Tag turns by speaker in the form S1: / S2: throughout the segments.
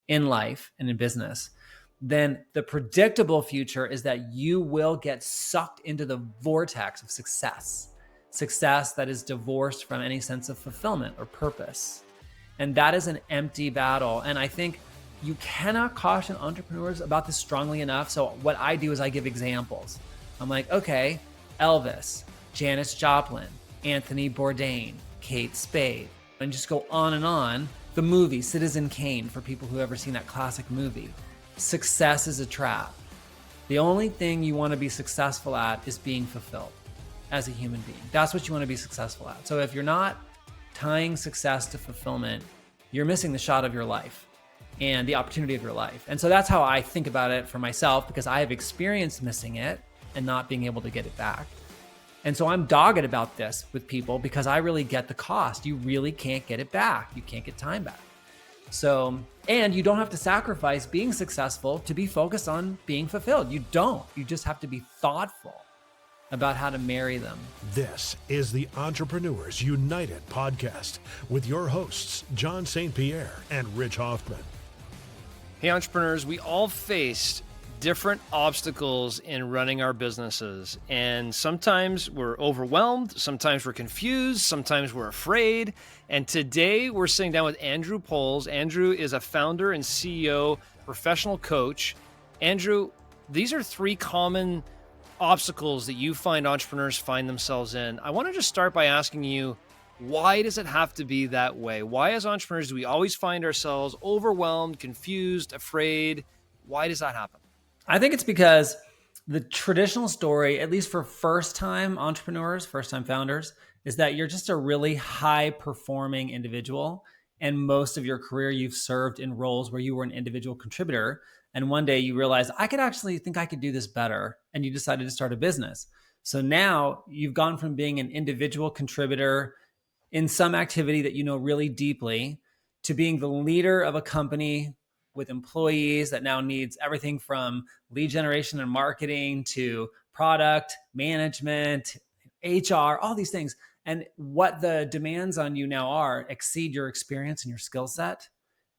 S1: in life and in business, then the predictable future is that you will get sucked into the vortex of success that is divorced from any sense of fulfillment or purpose. And that is an empty battle. And I think you cannot caution entrepreneurs about this strongly enough. So what I do is I give examples. I'm like, okay, Elvis, Janis Joplin, Anthony Bourdain, Kate Spade, and just go on and on. The movie Citizen Kane, for people who have ever seen that classic movie. Success is a trap. The only thing you want to be successful at is being fulfilled as a human being. That's what you want to be successful at. So if you're not tying success to fulfillment, you're missing the shot of your life and the opportunity of your life. And so that's how I think about it for myself, because I have experienced missing it and not being able to get it back. And so I'm dogged about this with people because I really get the cost. You really can't get it back. You can't get time back. So, and you don't have to sacrifice being successful to be focused on being fulfilled. You don't. You just have to be thoughtful about how to marry them.
S2: This is the Entrepreneurs United podcast with your hosts, John St. Pierre and Rich Hoffman.
S3: Hey, entrepreneurs, we all faced different obstacles in running our businesses. And sometimes we're overwhelmed, sometimes we're confused, sometimes we're afraid. And today we're sitting down with Andrew Poles. Andrew is a founder and CEO, professional coach. Andrew, these are three common obstacles that you find entrepreneurs find themselves in. I want to just start by asking you, why does it have to be that way? Why, as entrepreneurs, do we always find ourselves overwhelmed, confused, afraid? Why does that happen?
S1: I think it's because the traditional story, at least for first-time entrepreneurs, first-time founders, is that you're just a really high-performing individual. And most of your career, you've served in roles where you were an individual contributor. And one day you realize, I could actually think I could do this better. And you decided to start a business. So now you've gone from being an individual contributor in some activity that you know really deeply to being the leader of a company with employees that now needs everything from lead generation and marketing to product management, HR, all these things. And what the demands on you now are exceed your experience and your skill set.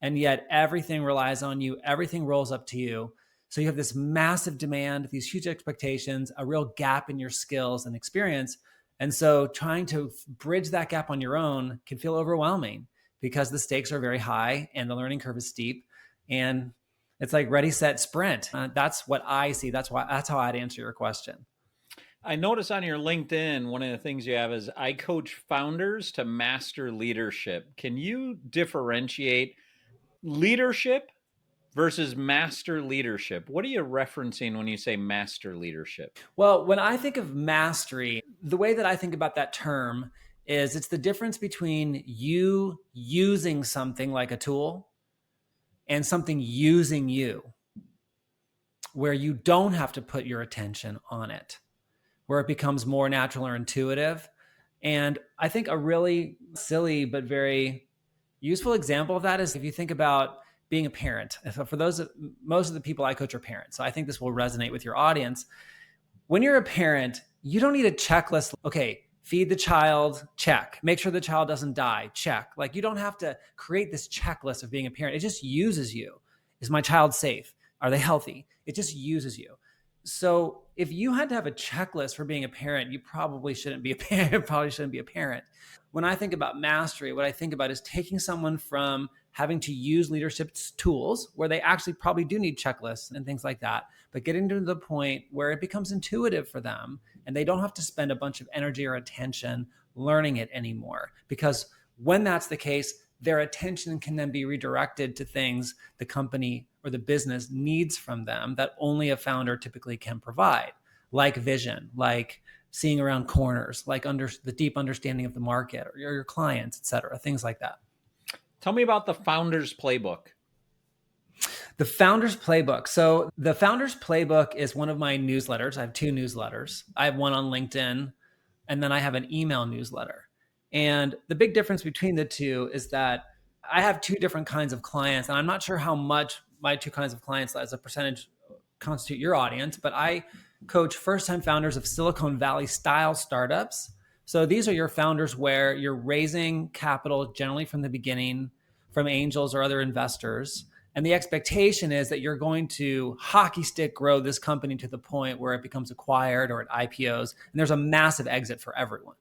S1: And yet everything relies on you. Everything rolls up to you. So you have this massive demand, these huge expectations, a real gap in your skills and experience. And so trying to bridge that gap on your own can feel overwhelming because the stakes are very high and the learning curve is steep. And it's like ready, set, sprint. That's what I see. That's how I'd answer your question.
S4: I notice on your LinkedIn, one of the things you have is I coach founders to master leadership. Can you differentiate leadership versus master leadership? What are you referencing when you say master leadership?
S1: Well, when I think of mastery, the way that I think about that term is it's the difference between you using something like a tool and something using you, where you don't have to put your attention on it, where it becomes more natural or intuitive. And I think a really silly but very useful example of that is if you think about being a parent. For most of the people I coach are parents. So I think this will resonate with your audience. When you're a parent, you don't need a checklist. Okay, feed the child, check. Make sure the child doesn't die, check. Like you don't have to create this checklist of being a parent. It just uses you. Is my child safe? Are they healthy? It just uses you. So if you had to have a checklist for being a parent, you probably shouldn't be a parent. When I think about mastery, what I think about is taking someone from having to use leadership tools where they actually probably do need checklists and things like that, but getting to the point where it becomes intuitive for them and they don't have to spend a bunch of energy or attention learning it anymore. Because when that's the case, their attention can then be redirected to things the company or the business needs from them that only a founder typically can provide, like vision, like seeing around corners, like the deep understanding of the market or your clients, et cetera, things like that.
S4: Tell me about the Founder's Playbook.
S1: The Founder's Playbook. So the Founder's Playbook is one of my newsletters. I have two newsletters. I have one on LinkedIn, and then I have an email newsletter. And the big difference between the two is that I have two different kinds of clients, and I'm not sure how much my two kinds of clients as a percentage constitute your audience, but I coach first-time founders of Silicon Valley style startups. So these are your founders where you're raising capital generally from the beginning from angels or other investors. And the expectation is that you're going to hockey stick grow this company to the point where it becomes acquired or it IPOs. And there's a massive exit for everyone.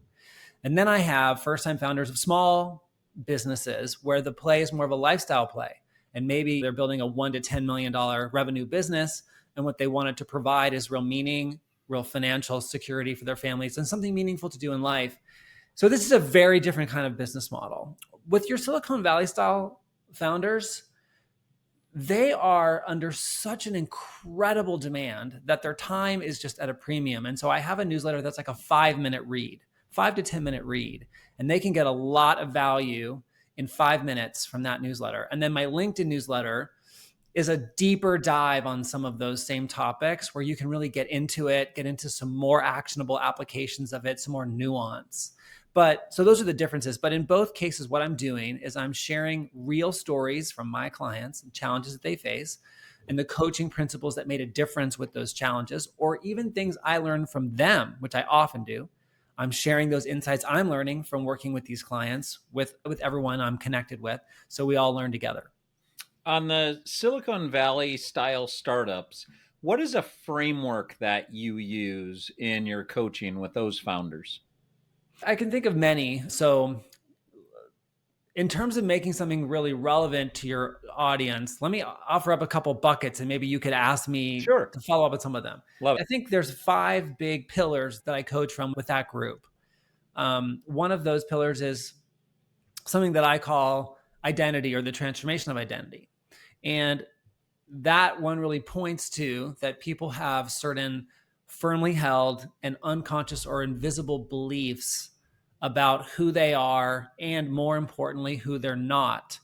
S1: And then I have first-time founders of small businesses where the play is more of a lifestyle play. And maybe they're building a $1 to $10 million revenue business. And what they wanted to provide is real meaning, real financial security for their families, and something meaningful to do in life. So this is a very different kind of business model. With your Silicon Valley style founders, they are under such an incredible demand that their time is just at a premium. And so I have a newsletter that's like a 5-minute read, 5 to 10-minute read, and they can get a lot of value in 5 minutes from that newsletter. And then my LinkedIn newsletter is a deeper dive on some of those same topics where you can really get into it, get into some more actionable applications of it, some more nuance. But so those are the differences. But in both cases, what I'm doing is I'm sharing real stories from my clients and challenges that they face and the coaching principles that made a difference with those challenges, or even things I learned from them, which I often do. I'm sharing those insights I'm learning from working with these clients, with everyone I'm connected with. So we all learn together.
S4: On the Silicon Valley style startups, what is a framework that you use in your coaching with those founders?
S1: I can think of many. So in terms of making something really relevant to your audience, let me offer up a couple buckets and maybe you could ask me
S4: Sure.
S1: to follow up on some of them.
S4: Love it.
S1: I think there's 5 big pillars that I coach from with that group. One of those pillars is something that I call identity, or the transformation of identity. And that one really points to that people have certain firmly held and unconscious or invisible beliefs about who they are, and more importantly, who they're not,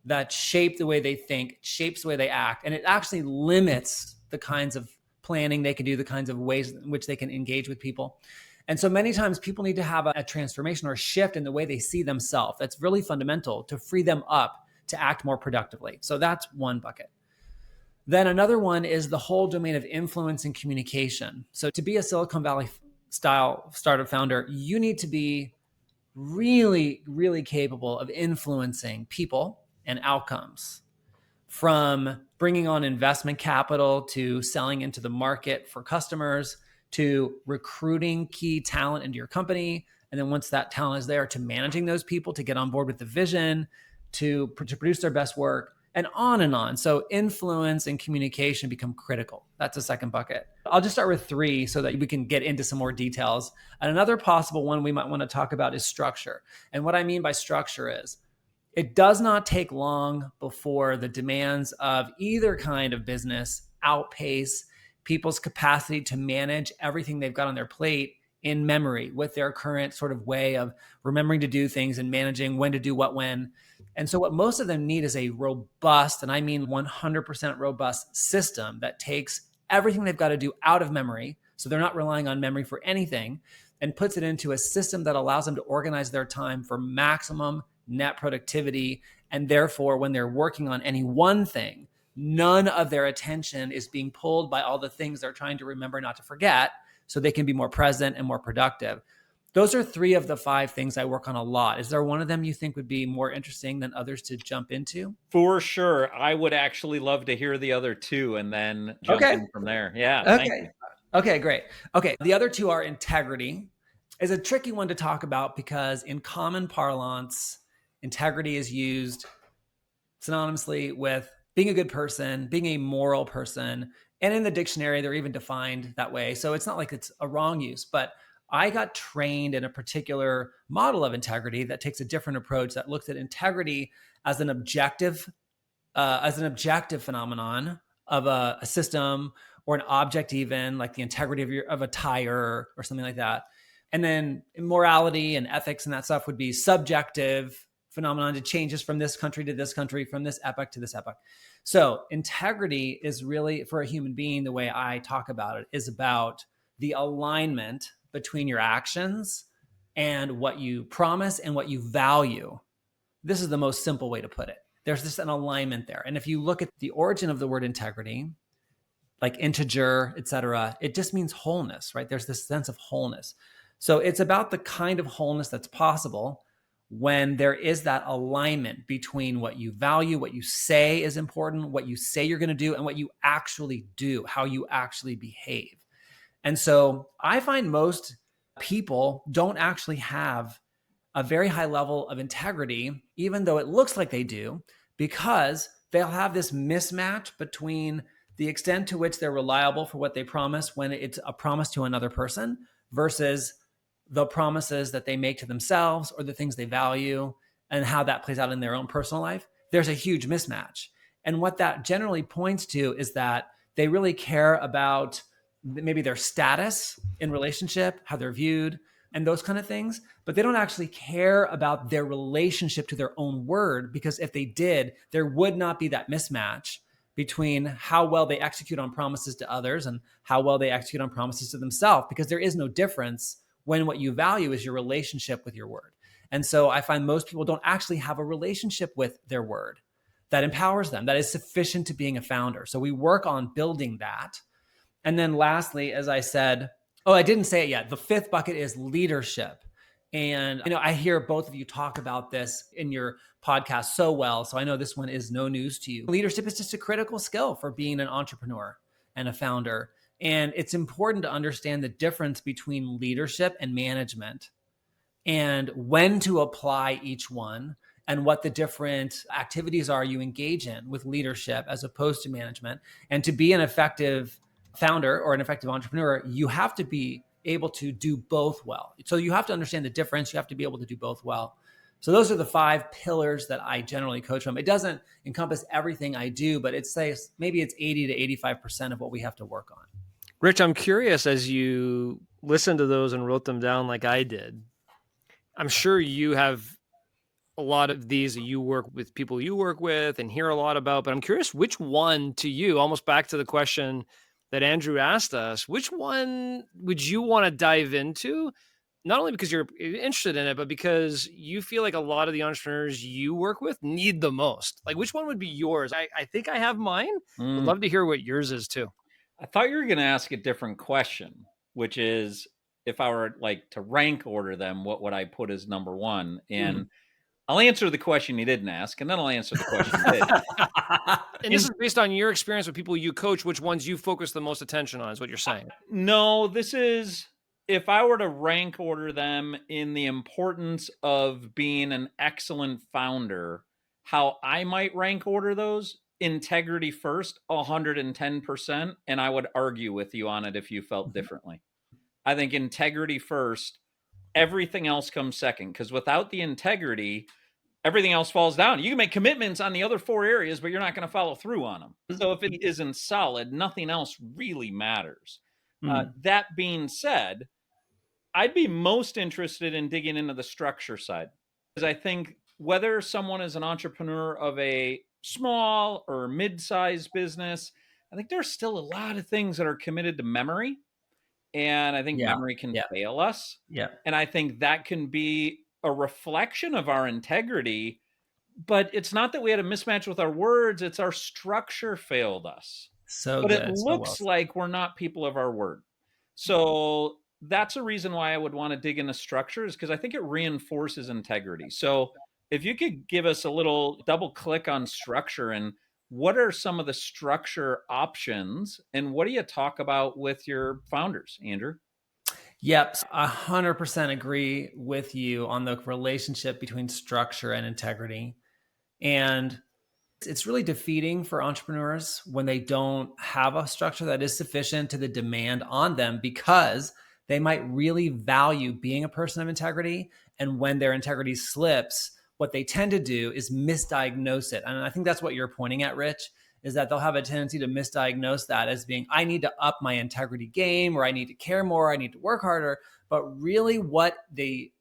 S1: that shape the way they think, shapes the way they act. And it actually limits the kinds of planning they can do, the kinds of ways in which they can engage with people. And so many times people need to have a transformation or a shift in the way they see themselves. That's really fundamental to free them up to act more productively. So that's one bucket. Then another one is the whole domain of influence and communication. So to be a Silicon Valley style startup founder, you need to be really, really capable of influencing people and outcomes, from bringing on investment capital to selling into the market for customers to recruiting key talent into your company. And then once that talent is there, to managing those people to get on board with the vision, to produce their best work, and on and on. So influence and communication become critical. That's the second bucket. I'll just start with 3 so that we can get into some more details. And another possible one we might want to talk about is structure. And what I mean by structure is it does not take long before the demands of either kind of business outpace people's capacity to manage everything they've got on their plate in memory with their current sort of way of remembering to do things and managing when to do what when. And so what most of them need is a robust, and I mean 100% robust system that takes everything they've got to do out of memory, so they're not relying on memory for anything, and puts it into a system that allows them to organize their time for maximum net productivity. And therefore, when they're working on any one thing, none of their attention is being pulled by all the things they're trying to remember not to forget, so they can be more present and more productive. Those are 3 of the 5 things I work on a lot. Is there one of them you think would be more interesting than others to jump into?
S4: For sure. I would actually love to hear the other 2 and then jump in from there. Yeah.
S1: Okay.
S4: Thank you.
S1: Okay, great. Okay. The other 2 are integrity. Is a tricky one to talk about because in common parlance, integrity is used synonymously with being a good person, being a moral person. And in the dictionary, they're even defined that way. So it's not like it's a wrong use, but I got trained in a particular model of integrity that takes a different approach, that looks at integrity as an objective phenomenon of a system or an object, even like the integrity of a tire or something like that. And then morality and ethics and that stuff would be subjective phenomenon. It changes from this country to this country, from this epoch to this epoch. So integrity is really, for a human being, the way I talk about it is about the alignment between your actions and what you promise and what you value. This is the most simple way to put it. There's just an alignment there. And if you look at the origin of the word integrity, like integer, et cetera, it just means wholeness, right? There's this sense of wholeness. So it's about the kind of wholeness that's possible when there is that alignment between what you value, what you say is important, what you say you're going to do, and what you actually do, how you actually behave. And so I find most people don't actually have a very high level of integrity, even though it looks like they do, because they'll have this mismatch between the extent to which they're reliable for what they promise when it's a promise to another person versus the promises that they make to themselves or the things they value and how that plays out in their own personal life. There's a huge mismatch. And what that generally points to is that they really care about maybe their status in relationship, how they're viewed, and those kind of things, but they don't actually care about their relationship to their own word, because if they did, there would not be that mismatch between how well they execute on promises to others and how well they execute on promises to themselves, because there is no difference when what you value is your relationship with your word. And so I find most people don't actually have a relationship with their word that empowers them, that is sufficient to being a founder. So we work on building that. And then lastly, as I said, I didn't say it yet. The fifth bucket is leadership. And I hear both of you talk about this in your podcast so well. So I know this one is no news to you. Leadership is just a critical skill for being an entrepreneur and a founder. And it's important to understand the difference between leadership and management and when to apply each one and what the different activities are you engage in with leadership as opposed to management. And to be an effective founder or an effective entrepreneur, you have to be able to do both well. So you have to understand the difference. You have to be able to do both well. So those are the 5 pillars that I generally coach from. It doesn't encompass everything I do, but maybe it's 80 to 85% of what we have to work on.
S3: Rich, I'm curious, as you listened to those and wrote them down like I did, I'm sure you have a lot of these that you work with people you work with and hear a lot about, but I'm curious which one to you, almost back to the question that Andrew asked us, which one would you want to dive into? Not only because you're interested in it, but because you feel like a lot of the entrepreneurs you work with need the most. Like, which one would be yours? I think I have mine. Would love to hear what yours is too.
S4: I thought you were going to ask a different question, which is, if I were like to rank order them, what would I put as number one? And I'll answer the question you didn't ask, and then I'll answer the question you did.
S3: And this is based on your experience with people you coach, which ones you focus the most attention on is what you're saying.
S4: No, this is, if I were to rank order them in the importance of being an excellent founder, how I might rank order those: integrity first, 110%. And I would argue with you on it if you felt differently. I think integrity first, everything else comes second, because without the integrity, everything else falls down. You can make commitments on the other 4 areas, but you're not going to follow through on them. So if it isn't solid, nothing else really matters. That being said, I'd be most interested in digging into the structure side, because I think whether someone is an entrepreneur of a small or mid-sized business, I think there's still a lot of things that are committed to memory. And I think memory can fail us. And I think that can be a reflection of our integrity, but it's not that we had a mismatch with our words, it's our structure failed us. But it looks like we're not people of our word. So that's a reason why I would want to dig into structure, is because I think it reinforces integrity. So if you could give us a little double click on structure, and what are some of the structure options, and what do you talk about with your founders, Andrew?
S1: Yep, 100% agree with you on the relationship between structure and integrity. And it's really defeating for entrepreneurs when they don't have a structure that is sufficient to the demand on them, because they might really value being a person of integrity. And when their integrity slips, what they tend to do is misdiagnose it. And I think that's what you're pointing at, Rich, is that they'll have a tendency to misdiagnose that as being, I need to up my integrity game, or I need to care more, I need to work harder. But really what the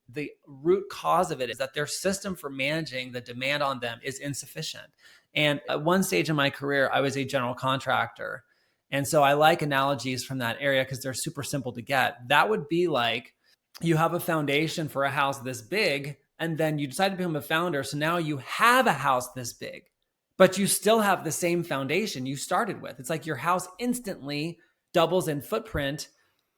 S1: root cause of it is that their system for managing the demand on them is insufficient. And at one stage in my career, I was a general contractor. And so I like analogies from that area because they're super simple to get. That would be like, you have a foundation for a house this big, and then you decide to become a founder. So now you have a house this big, but you still have the same foundation you started with. It's like your house instantly doubles in footprint,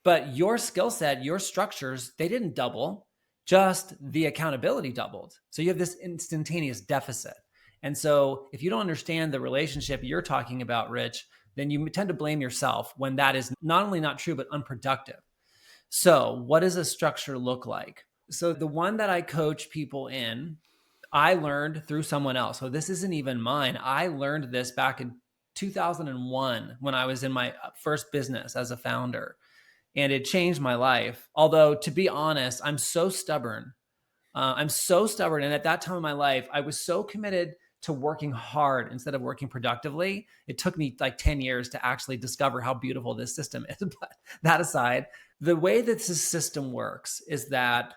S1: but your skill set, your structures, they didn't double. just the accountability doubled. So you have this instantaneous deficit. And so if you don't understand the relationship you're talking about, Rich, then you tend to blame yourself when that is not only not true, but unproductive. So what does a structure look like? So the one that I coach people in, I learned through someone else. So this isn't even mine. I learned this back in 2001 when I was in my first business as a founder, and it changed my life. Although, to be honest, I'm so stubborn. I'm so stubborn. And at that time in my life, I was so committed to working hard instead of working productively. It took me like 10 years to actually discover how beautiful this system is. But that aside, the way that this system works is that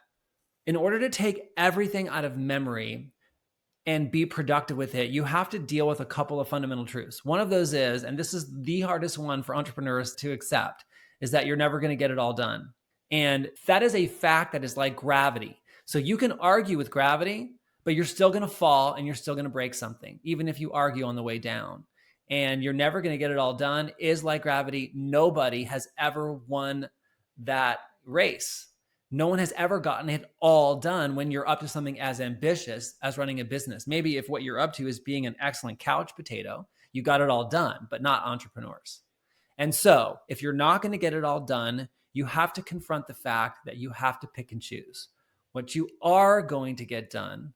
S1: in order to take everything out of memory and be productive with it, you have to deal with a couple of fundamental truths. One of those is, and this is the hardest one for entrepreneurs to accept, is that you're never going to get it all done. And that is a fact that is like gravity. So you can argue with gravity, but you're still going to fall and you're still going to break something, even if you argue on the way down. And you're never going to get it all done is like gravity. Nobody has ever won that race. No one has ever gotten it all done when you're up to something as ambitious as running a business. Maybe if what you're up to is being an excellent couch potato, you got it all done, but not entrepreneurs. And so if you're not going to get it all done, you have to confront the fact that you have to pick and choose what you are going to get done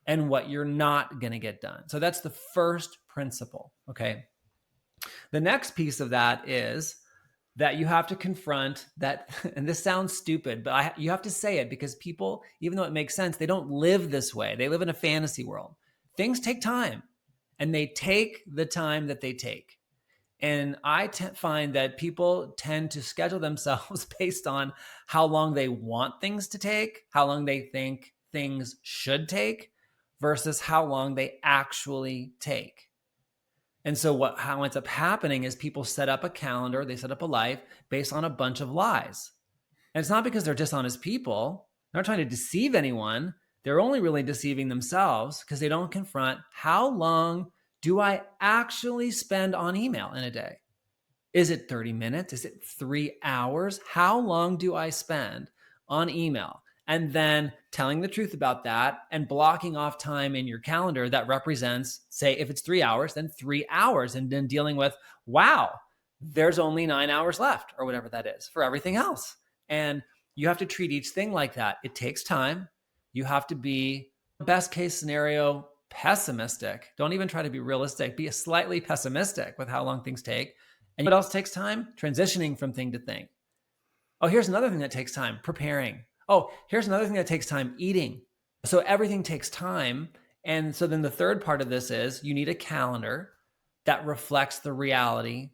S1: and what you're not going to get done. So that's the first principle, okay? The next piece of that is that you have to confront that, and this sounds stupid, but you have to say it because people, even though it makes sense, they don't live this way. They live in a fantasy world. Things take time, and they take the time that they take. And I find that people tend to schedule themselves based on how long they want things to take, how long they think things should take, versus how long they actually take. And so how ends up happening is people set up a calendar, they set up a life based on a bunch of lies. And it's not because they're dishonest people. They're not trying to deceive anyone. They're only really deceiving themselves because they don't confront how long do I actually spend on email in a day? Is it 30 minutes? Is it 3 hours? How long do I spend on email? And then telling the truth about that and blocking off time in your calendar that represents, say, if it's 3 hours, then 3 hours, and then dealing with, wow, there's only 9 hours left or whatever that is for everything else. And you have to treat each thing like that. It takes time. You have to be, best case scenario, pessimistic. Don't even try to be realistic. Be slightly pessimistic with how long things take. And what else takes time? Transitioning from thing to thing. Oh, here's another thing that takes time, preparing. Oh, here's another thing that takes time, eating. So everything takes time. And so then the third part of this is you need a calendar that reflects the reality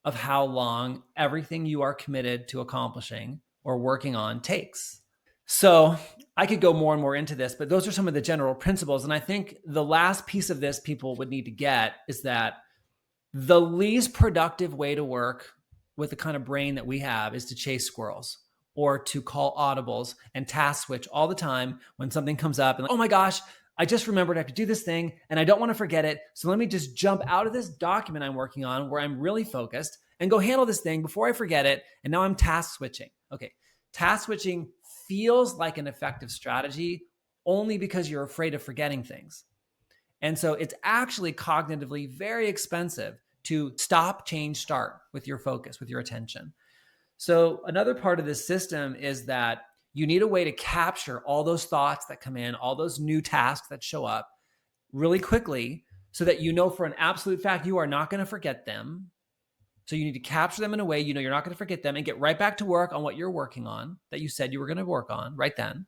S1: of how long everything you are committed to accomplishing or working on takes. So I could go more and more into this, but those are some of the general principles. And I think the last piece of this people would need to get is that the least productive way to work with the kind of brain that we have is to chase squirrels or to call audibles and task switch all the time when something comes up and like, oh my gosh, I just remembered I have to do this thing and I don't want to forget it. So let me just jump out of this document I'm working on where I'm really focused and go handle this thing before I forget it. And now I'm task switching. Okay. Task switching feels like an effective strategy only because you're afraid of forgetting things. And so it's actually cognitively very expensive to stop, change, start with your focus, with your attention. So another part of this system is that you need a way to capture all those thoughts that come in, all those new tasks that show up really quickly so that you know for an absolute fact you are not going to forget them. So you need to capture them in a way you know you're not going to forget them and get right back to work on what you're working on that you said you were going to work on right then.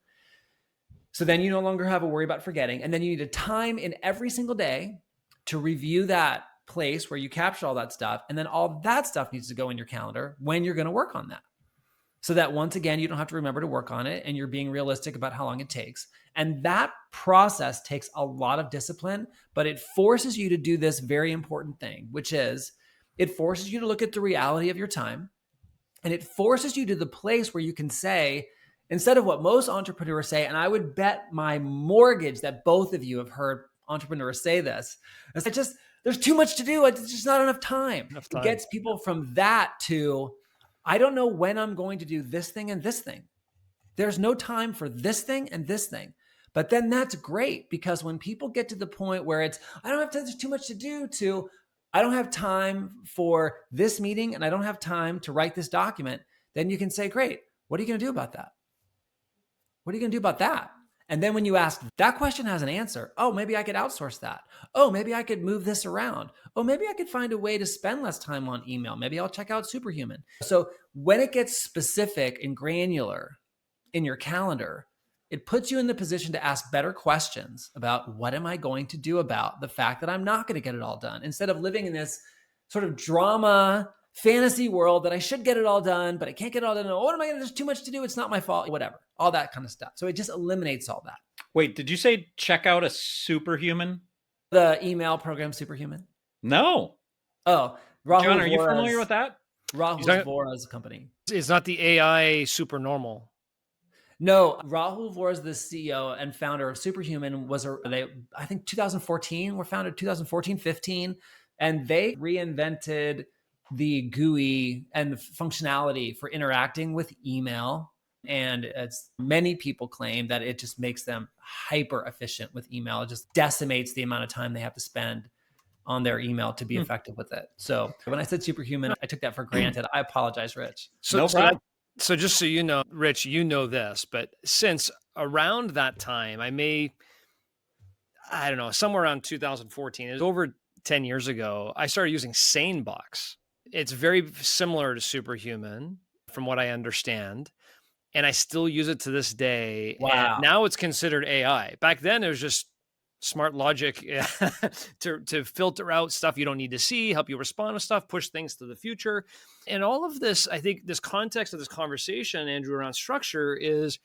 S1: So then you no longer have a worry about forgetting. And then you need a time in every single day to review that place where you capture all that stuff. And then all that stuff needs to go in your calendar when you're going to work on that. So that once again, you don't have to remember to work on it and you're being realistic about how long it takes. And that process takes a lot of discipline, but it forces you to do this very important thing, which is it forces you to look at the reality of your time. And it forces you to the place where you can say, instead of what most entrepreneurs say, and I would bet my mortgage that both of you have heard entrepreneurs say this, it's like there's too much to do. It's just not enough time. It gets people from that to, I don't know when I'm going to do this thing and this thing. There's no time for this thing and this thing. But then that's great, because when people get to the point where it's, I don't have time, there's too much to do, to, I don't have time for this meeting and I don't have time to write this document, then you can say, great, what are you going to do about that? What are you going to do about that? And then when you ask, that question has an answer. Oh, maybe I could outsource that. Oh, maybe I could move this around. Oh, maybe I could find a way to spend less time on email. Maybe I'll check out Superhuman. So when it gets specific and granular in your calendar, it puts you in the position to ask better questions about, what am I going to do about the fact that I'm not going to get it all done, instead of living in this sort of drama fantasy world that I should get it all done, but I can't get it all done. Oh, what am I going to, there's too much to do. It's not my fault, whatever, all that kind of stuff. So it just eliminates all that.
S4: Wait, did you say check out a Superhuman?
S1: The email program Superhuman?
S4: No.
S1: Oh, Rahul
S4: John, are you
S1: Vora's-
S4: familiar with that?
S1: Rahul Vora's company.
S3: It's not the AI super normal.
S1: No, Rahul Vora is the CEO and founder of Superhuman. I think 2014, were founded 2014, 15. And they reinvented the GUI and the functionality for interacting with email. And as many people claim, that it just makes them hyper efficient with email. It just decimates the amount of time they have to spend on their email to be effective with it. So when I said Superhuman, I took that for granted. I apologize, Rich.
S4: No problem.
S3: So just so you know, Rich, you know this, but since around that time, I don't know, somewhere around 2014, it was over 10 years ago, I started using Sane. It's very similar to Superhuman from what I understand. And I still use it to this day.
S1: Wow.
S3: And now it's considered AI. Back then, it was just smart logic to filter out stuff you don't need to see, help you respond to stuff, push things to the future. And all of this, I think this context of this conversation, Andrew, around structure is,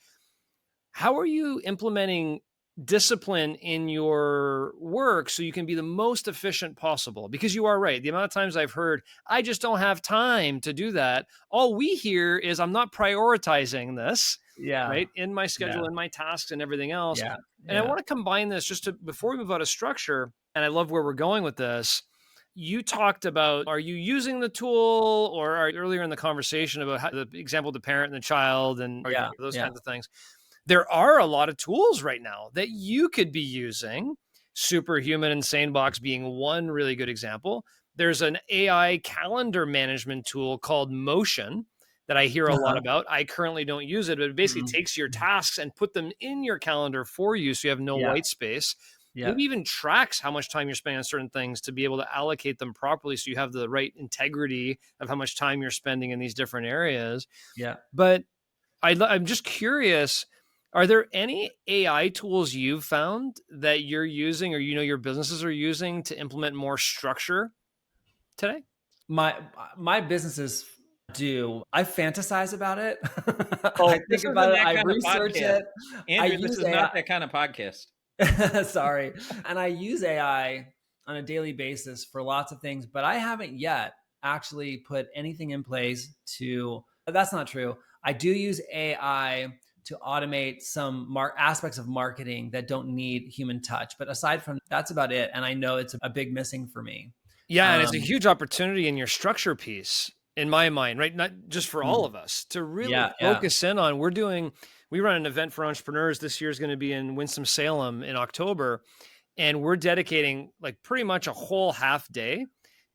S3: how are you implementing discipline in your work so you can be the most efficient possible? Because you are right. The amount of times I've heard, I just don't have time to do that. All we hear is, I'm not prioritizing this.
S1: Yeah.
S3: Right. In my schedule,
S1: Yeah.
S3: in my tasks and everything else.
S1: Yeah.
S3: And I want to combine this before we move out of structure. And I love where we're going with this. You talked about, are you using the tool, or earlier in the conversation about the example of the parent and the child and those kinds of things. There are a lot of tools right now that you could be using, Superhuman and SaneBox being one really good example. There's an AI calendar management tool called Motion that I hear a lot about. I currently don't use it, but it basically takes your tasks and put them in your calendar for you, so you have no white space.
S1: Yeah.
S3: Maybe even tracks how much time you're spending on certain things to be able to allocate them properly, so you have the right integrity of how much time you're spending in these different areas.
S1: Yeah.
S3: But I'm just curious, are there any AI tools you've found that you're using, or your businesses are using, to implement more structure today?
S1: My businesses do. I fantasize about it.
S4: Oh,
S1: I think about it. I research it.
S4: Andrew, this is not that kind of podcast.
S1: Sorry. And I use AI on a daily basis for lots of things, but I haven't yet actually put anything in place that's not true. I do use AI to automate some aspects of marketing that don't need human touch. But aside from that's about it. And I know it's a big missing for me.
S3: Yeah. And it's a huge opportunity in your structure piece, in my mind, right? Not just for all of us to really focus in on. We run an event for entrepreneurs. This year is going to be in Winston-Salem in October. And we're dedicating like pretty much a whole half day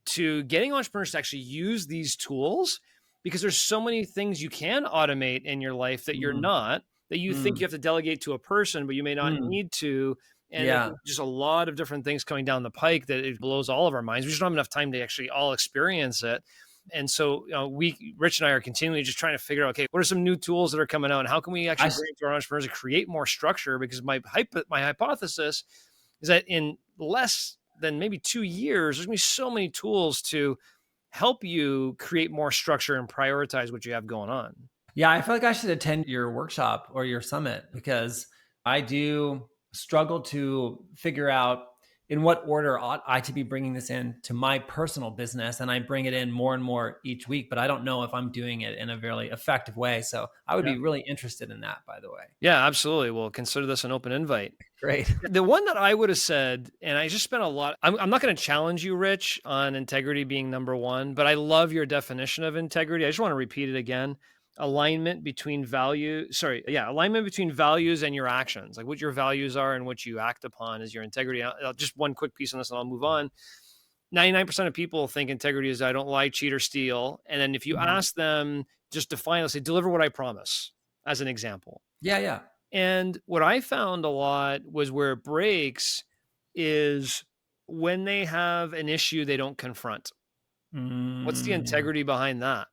S3: to getting entrepreneurs to actually use these tools, because there's so many things you can automate in your life that you're not, that you think you have to delegate to a person, but you may not need to. And just a lot of different things coming down the pike that it blows all of our minds. We just don't have enough time to actually all experience it. And so Rich and I are continually just trying to figure out, okay, what are some new tools that are coming out, and how can we actually bring to our entrepreneurs to create more structure? Because my hypothesis is that in less than maybe 2 years, there's going to be so many tools to help you create more structure and prioritize what you have going on.
S1: Yeah, I feel like I should attend your workshop or your summit, because I do struggle to figure out in what order ought I to be bringing this in to my personal business. And I bring it in more and more each week, but I don't know if I'm doing it in a very effective way. So I would be really interested in that, by the way.
S3: Yeah, absolutely. Well, consider this an open invite.
S1: Great.
S3: The one that I would have said, and I just spent I'm not going to challenge you, Rich, on integrity being number one, but I love your definition of integrity. I just want to repeat it again. alignment between alignment between values and your actions, like what your values are and what you act upon is your integrity. Just one quick piece on this and I'll move on. 99% of people think integrity is I don't lie, cheat, or steal. And then if you ask them, just define, let's say, deliver what I promise, as an example.
S1: Yeah, yeah.
S3: And what I found a lot was where it breaks is when they have an issue they don't confront. What's the integrity behind that?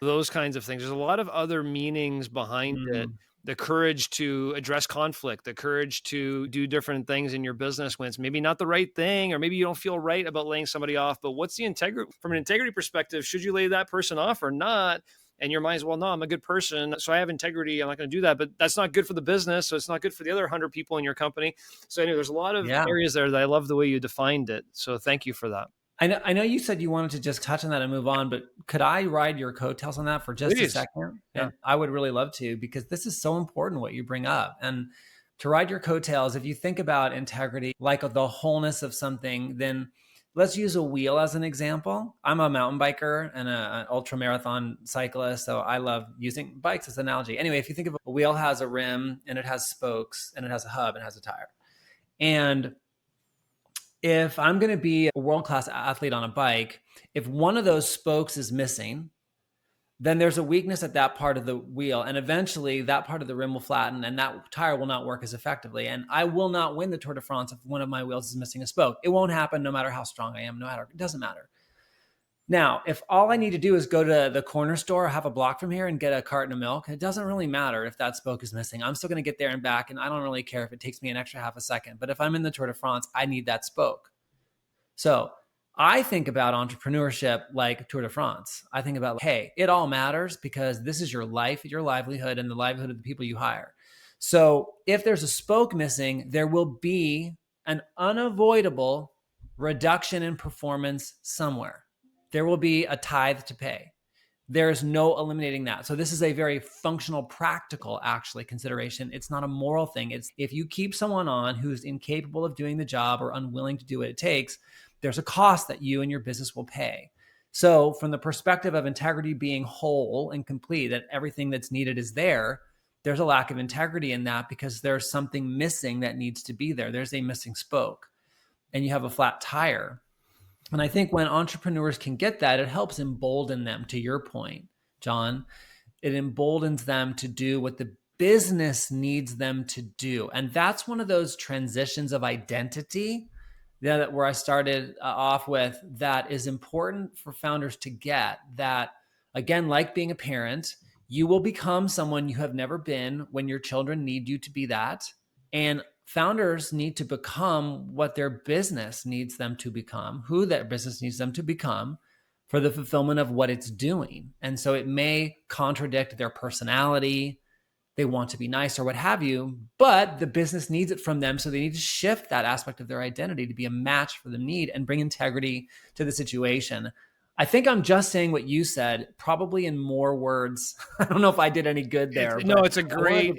S3: Those kinds of things. There's a lot of other meanings behind it. The courage to address conflict, the courage to do different things in your business when it's maybe not the right thing, or maybe you don't feel right about laying somebody off. But what's the integrity from an integrity perspective? Should you lay that person off or not? And your mind's, well, no, I'm a good person, so I have integrity. I'm not going to do that. But that's not good for the business. So it's not good for the other 100 people in your company. So anyway, there's a lot of areas there that I love the way you defined it. So thank you for that.
S1: I know you said you wanted to just touch on that and move on, but could I ride your coattails on that for just a second?
S3: Yeah.
S1: And I would really love to, because this is so important what you bring up. And to ride your coattails, if you think about integrity like the wholeness of something, then let's use a wheel as an example. I'm a mountain biker and an ultra marathon cyclist, so I love using bikes as an analogy. Anyway, if you think of a wheel has a rim and it has spokes and it has a hub and it has a tire. And if I'm going to be a world-class athlete on a bike, if one of those spokes is missing, then there's a weakness at that part of the wheel. And eventually that part of the rim will flatten and that tire will not work as effectively. And I will not win the Tour de France if one of my wheels is missing a spoke. It won't happen no matter how strong I am, it doesn't matter. Now, if all I need to do is go to the corner store, have a block from here and get a carton of milk, it doesn't really matter if that spoke is missing. I'm still going to get there and back, and I don't really care if it takes me an extra half a second. But if I'm in the Tour de France, I need that spoke. So I think about entrepreneurship like Tour de France. I think about, hey, it all matters because this is your life, your livelihood, and the livelihood of the people you hire. So if there's a spoke missing, there will be an unavoidable reduction in performance somewhere. There will be a tithe to pay. There's no eliminating that. So this is a very functional, practical, actually, consideration. It's not a moral thing. It's if you keep someone on who's incapable of doing the job or unwilling to do what it takes, there's a cost that you and your business will pay. So from the perspective of integrity being whole and complete, that everything that's needed is there, there's a lack of integrity in that because there's something missing that needs to be there. There's a missing spoke and you have a flat tire. And I think when entrepreneurs can get that, it helps embolden them, to your point, John. It emboldens them to do what the business needs them to do. And that's one of those transitions of identity that where I started off with, that is important for founders to get. That, again, like being a parent, you will become someone you have never been when your children need you to be that. And founders need to become what their business needs them to become, who their business needs them to become for the fulfillment of what it's doing. And so it may contradict their personality. They want to be nice or what have you, but the business needs it from them. So they need to shift that aspect of their identity to be a match for the need and bring integrity to the situation. I think I'm just saying what you said, probably in more words. I don't know if I did any good there.
S3: It's a great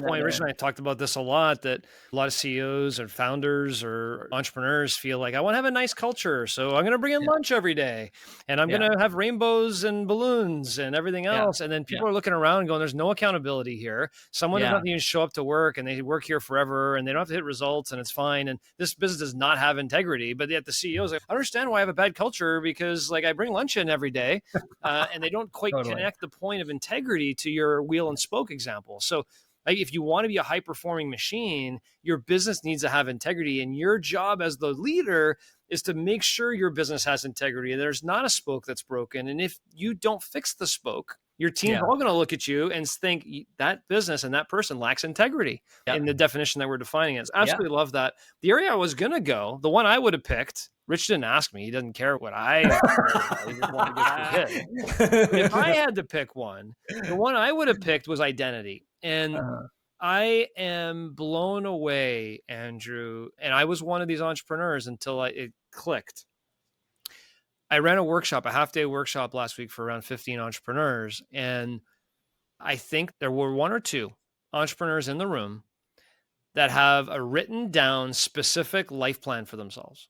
S3: point. Rich and I talked about this a lot, that a lot of CEOs or founders or entrepreneurs feel like, I want to have a nice culture, so I'm going to bring in lunch every day and I'm going to have rainbows and balloons and everything else. And then people are looking around and going, there's no accountability here. Someone doesn't even show up to work and they work here forever and they don't have to hit results and it's fine. And this business does not have integrity, but yet the CEO's like, I understand why I have a bad culture because I bring lunch in every day, and they don't quite connect the point of integrity to your wheel and spoke example. So if you want to be a high performing machine, your business needs to have integrity, and your job as the leader is to make sure your business has integrity and there's not a spoke that's broken. And if you don't fix the spoke, your team's all going to look at you and think that business and that person lacks integrity in the definition that we're defining it. I absolutely love that. The area I was going to go, the one I would have picked, Rich didn't ask me. He doesn't care what I if I had to pick one, the one I would have picked was identity. And I am blown away, Andrew. And I was one of these entrepreneurs until it clicked. I ran a workshop, a half-day workshop last week for around 15 entrepreneurs. And I think there were one or two entrepreneurs in the room that have a written down specific life plan for themselves.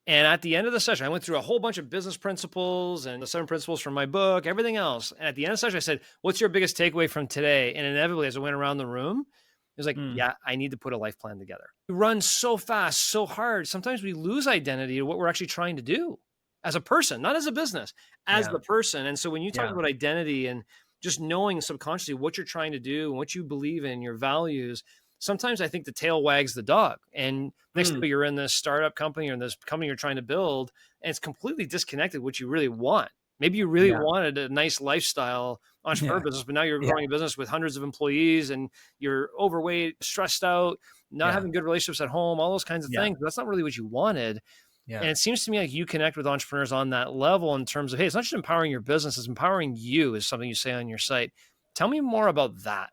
S3: And at the end of the session, I went through a whole bunch of business principles and the 7 principles from my book, everything else. And at the end of the session, I said, what's your biggest takeaway from today? And inevitably, as I went around the room, it was like,
S1: Mm.
S3: yeah, I need to put a life plan together. We run so fast, so hard. Sometimes we lose identity to what we're actually trying to do as a person, not as a business, as
S1: Yeah.
S3: the person. And so when you talk
S1: Yeah.
S3: about identity and just knowing subconsciously what you're trying to do and what you believe in, your values, sometimes I think the tail wags the dog. And next thing you're in this startup company or in this company you're trying to build, and it's completely disconnected what you really want. Maybe you really
S1: Yeah.
S3: wanted a nice lifestyle entrepreneur
S1: Yeah.
S3: business, but now you're
S1: Yeah.
S3: growing a business with hundreds of employees and you're overweight, stressed out, not
S1: Yeah.
S3: having good relationships at home, all those kinds of
S1: Yeah.
S3: things. But that's not really what you wanted.
S1: Yeah.
S3: And it seems to me like you connect with entrepreneurs on that level in terms of, hey, it's not just empowering your business, it's empowering you, is something you say on your site. Tell me more about that.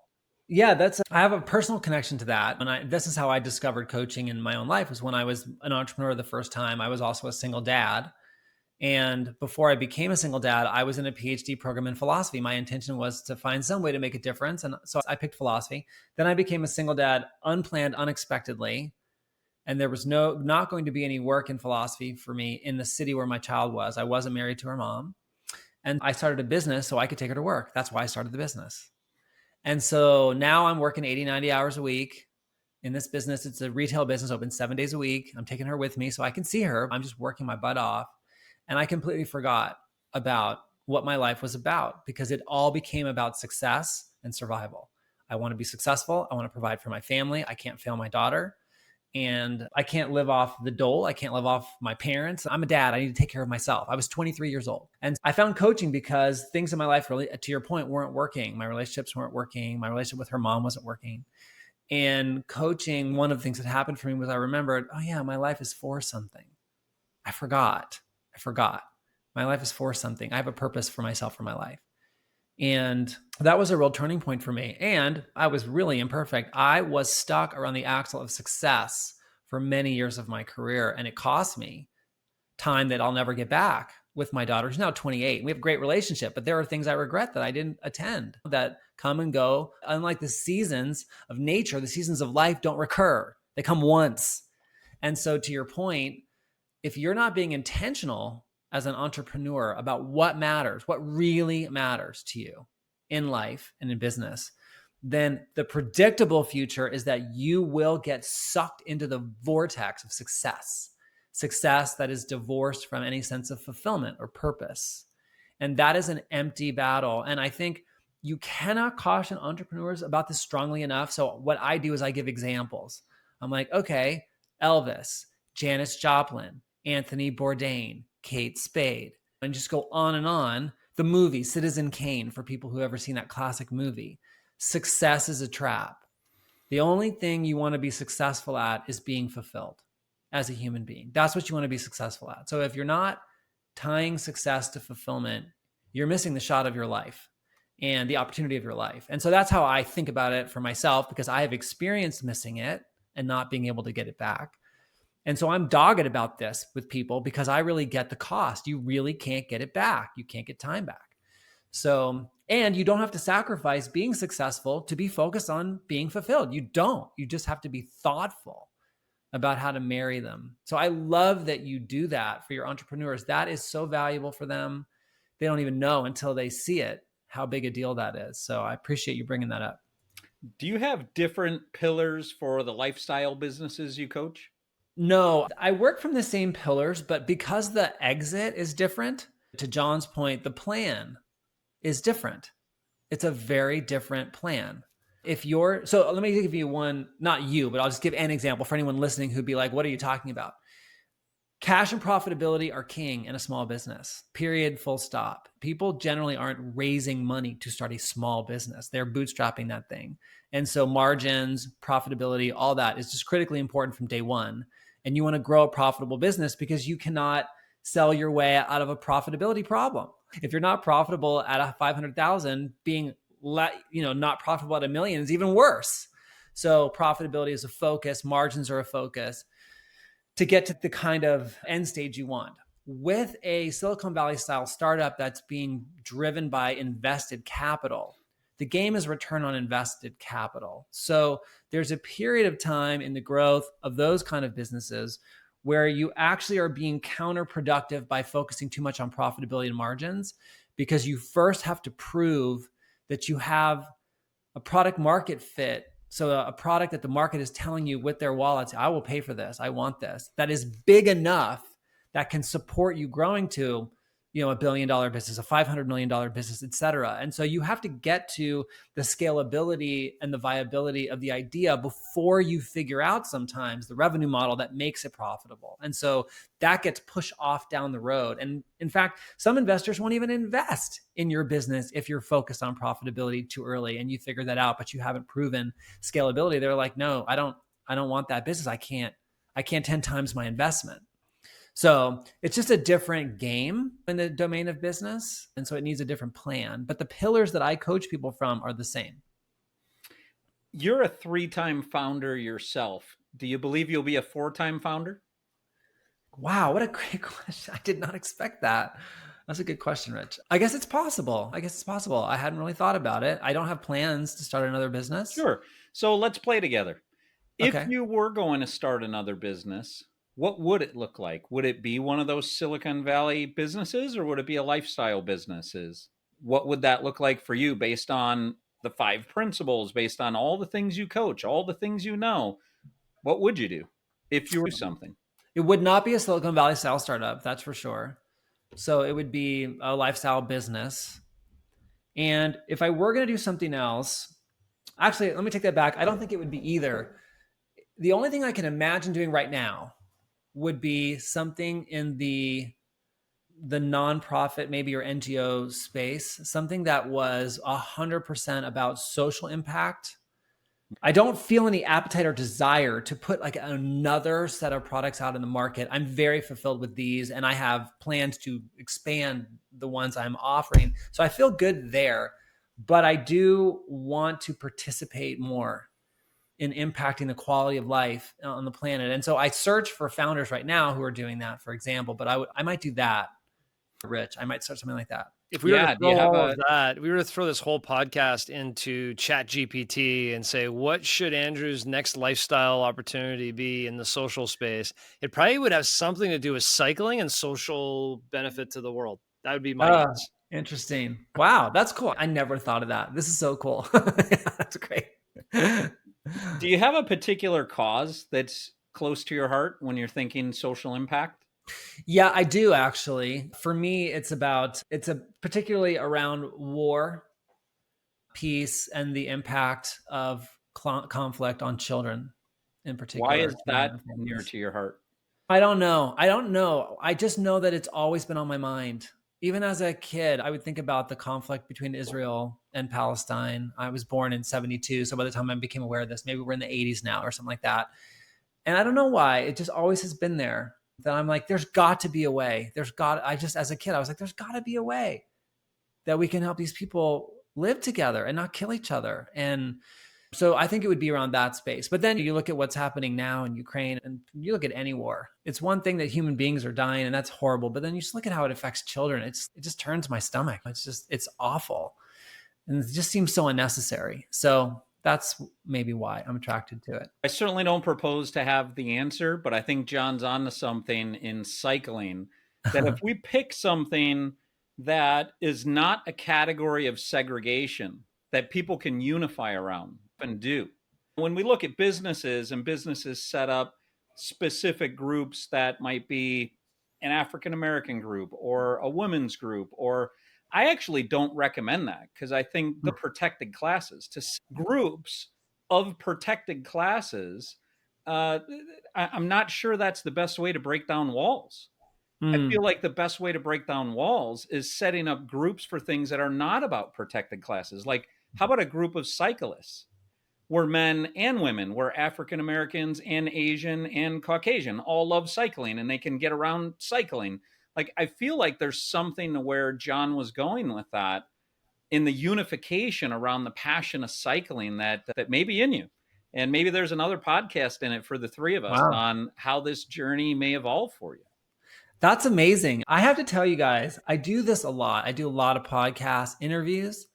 S1: Yeah, I have a personal connection to that. And this is how I discovered coaching in my own life, was when I was an entrepreneur the first time. I was also a single dad. And before I became a single dad, I was in a PhD program in philosophy. My intention was to find some way to make a difference. And so I picked philosophy. Then I became a single dad, unplanned, unexpectedly. And there was not going to be any work in philosophy for me in the city where my child was. I wasn't married to her mom. And I started a business so I could take her to work. That's why I started the business. And so now I'm working 80, 90 hours a week in this business. It's a retail business, open 7 days a week. I'm taking her with me so I can see her. I'm just working my butt off. And I completely forgot about what my life was about, because it all became about success and survival. I want to be successful. I want to provide for my family. I can't fail my daughter. And I can't live off the dole. I can't live off my parents. I'm a dad. I need to take care of myself. I was 23 years old. And I found coaching because things in my life, really, to your point, weren't working. My relationships weren't working. My relationship with her mom wasn't working. And coaching, one of the things that happened for me was I remembered, oh yeah, my life is for something. I forgot. My life is for something. I have a purpose for myself, for my life. And that was a real turning point for me. And I was really imperfect. I was stuck around the axle of success for many years of my career. And it cost me time that I'll never get back with my daughter, who's now 28. We have a great relationship, but there are things I regret that I didn't attend, that come and go. Unlike the seasons of nature, the seasons of life don't recur. They come once. And so to your point, if you're not being intentional as an entrepreneur about what matters, what really matters to you in life and in business, then the predictable future is that you will get sucked into the vortex of success that is divorced from any sense of fulfillment or purpose. And that is an empty battle. And I think you cannot caution entrepreneurs about this strongly enough. So what I do is I give examples. I'm like, okay, Elvis, Janis Joplin, Anthony Bourdain, Kate Spade, and just go on and on. The movie Citizen Kane, for people who have ever seen that classic movie. Success is a trap. The only thing you want to be successful at is being fulfilled as a human being. That's what you want to be successful at. So if you're not tying success to fulfillment, you're missing the shot of your life and the opportunity of your life. And so that's how I think about it for myself, because I have experienced missing it and not being able to get it back. And so I'm dogged about this with people because I really get the cost. You really can't get it back. You can't get time back. So, and you don't have to sacrifice being successful to be focused on being fulfilled. You don't. You just have to be thoughtful about how to marry them. So I love that you do that for your entrepreneurs. That is so valuable for them. They don't even know until they see it, how big a deal that is. So I appreciate you bringing that up.
S4: Do you have different pillars for the lifestyle businesses you coach?
S1: No, I work from the same pillars, but because the exit is different, to John's point, the plan is different. It's a very different plan. So let me give you one, not you, but I'll just give an example for anyone listening who'd be like, what are you talking about? Cash and profitability are king in a small business, period, full stop. People generally aren't raising money to start a small business. They're bootstrapping that thing. And so margins, profitability, all that is just critically important from day one. And you want to grow a profitable business because you cannot sell your way out of a profitability problem. If you're not profitable at a 500,000, being not profitable at $1 million is even worse. So profitability is a focus, margins are a focus to get to the kind of end stage you want. With a Silicon Valley style startup that's being driven by invested capital, the game is return on invested capital. So there's a period of time in the growth of those kind of businesses where you actually are being counterproductive by focusing too much on profitability and margins, because you first have to prove that you have a product market fit. So a product that the market is telling you with their wallets, I will pay for this, I want this, that is big enough that can support you growing to, $1 billion business, a $500 million business, et cetera. And so you have to get to the scalability and the viability of the idea before you figure out sometimes the revenue model that makes it profitable. And so that gets pushed off down the road. And in fact, some investors won't even invest in your business if you're focused on profitability too early and you figure that out, but you haven't proven scalability. They're like, no, I don't want that business. I can't 10 times my investment. So it's just a different game in the domain of business. And so it needs a different plan. But the pillars that I coach people from are the same.
S4: You're a 3-time founder yourself. Do you believe you'll be a 4-time founder?
S1: Wow, what a great question. I did not expect that. That's a good question, Rich. I guess it's possible. I hadn't really thought about it. I don't have plans to start another business.
S4: Sure. So let's play together. If
S1: Okay.
S4: you were going to start another business, what would it look like? Would it be one of those Silicon Valley businesses, or would it be a lifestyle businesses? What would that look like for you based on the 5 principles, based on all the things you coach, all the things you know? What would you do if you were something?
S1: It would not be a Silicon Valley style startup, that's for sure. So it would be a lifestyle business. And if I were going to do something else, actually, let me take that back. I don't think it would be either. The only thing I can imagine doing right now would be something in the nonprofit, maybe, or NGO space, something that was 100% about social impact. I don't feel any appetite or desire to put like another set of products out in the market. I'm very fulfilled with these, and I have plans to expand the ones I'm offering. So I feel good there, but I do want to participate more in impacting the quality of life on the planet. And so I search for founders right now who are doing that, for example, but I might do that. Rich, I might start something like that.
S3: If we were to throw all of that, we were to throw this whole podcast into Chat GPT and say, what should Andrew's next lifestyle opportunity be in the social space? It probably would have something to do with cycling and social benefit to the world. That would be my guess.
S1: Interesting. Wow, that's cool. I never thought of that. This is so cool. That's great.
S4: Do you have a particular cause that's close to your heart when you're thinking social impact?
S1: Yeah, I do actually. For me, it's particularly around war, peace, and the impact of conflict on children in particular.
S4: Why is that near to your heart?
S1: I don't know. I just know that it's always been on my mind. Even as a kid, I would think about the conflict between Israel and Palestine. I was born in 1972. So by the time I became aware of this, maybe we're in the 1980s now or something like that. And I don't know why. It just always has been there. That I'm like, there's got to be a way. As a kid, I was like, there's got to be a way that we can help these people live together and not kill each other. And so I think it would be around that space. But then you look at what's happening now in Ukraine, and you look at any war. It's one thing that human beings are dying, and that's horrible. But then you just look at how it affects children. It just turns my stomach. It's awful. And it just seems so unnecessary. So that's maybe why I'm attracted to it.
S4: I certainly don't propose to have the answer, but I think John's onto something in cycling, that if we pick something that is not a category of segregation that people can unify around and do. When we look at businesses, and businesses set up specific groups that might be an African-American group or a women's group, or I actually don't recommend that, because I think the protected classes, to groups of protected classes, I'm not sure that's the best way to break down walls. I feel like the best way to break down walls is setting up groups for things that are not about protected classes. Like, how about a group of cyclists where men and women, where African Americans and Asian and Caucasian all love cycling and they can get around cycling? Like, I feel like there's something to where John was going with that, in the unification around the passion of cycling that may be in you. And maybe there's another podcast in it for the three of us on how this journey may evolve for you.
S1: That's amazing. I have to tell you guys, I do this a lot. I do a lot of podcast interviews.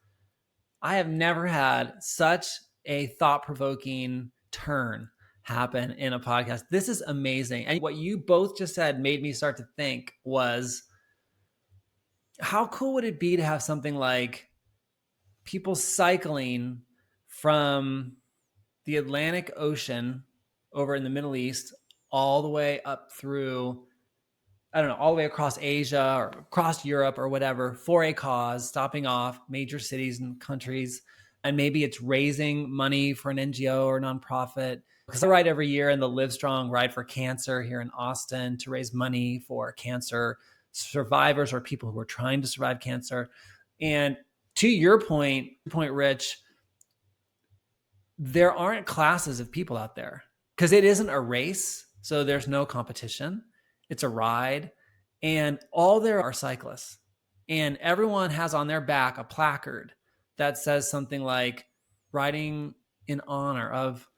S1: I have never had such a thought-provoking turn happen in a podcast. This is amazing. And what you both just said made me start to think was, how cool would it be to have something like people cycling from the Atlantic Ocean over in the Middle East all the way up through, I don't know, all the way across Asia or across Europe or whatever for a cause, stopping off major cities and countries. And maybe it's raising money for an NGO or nonprofit. Because I ride every year in the Live Strong Ride for Cancer here in Austin to raise money for cancer survivors or people who are trying to survive cancer. And to your point, Rich, there aren't classes of people out there because it isn't a race. So there's no competition. It's a ride. And all there are cyclists. And everyone has on their back a placard that says something like, riding in honor of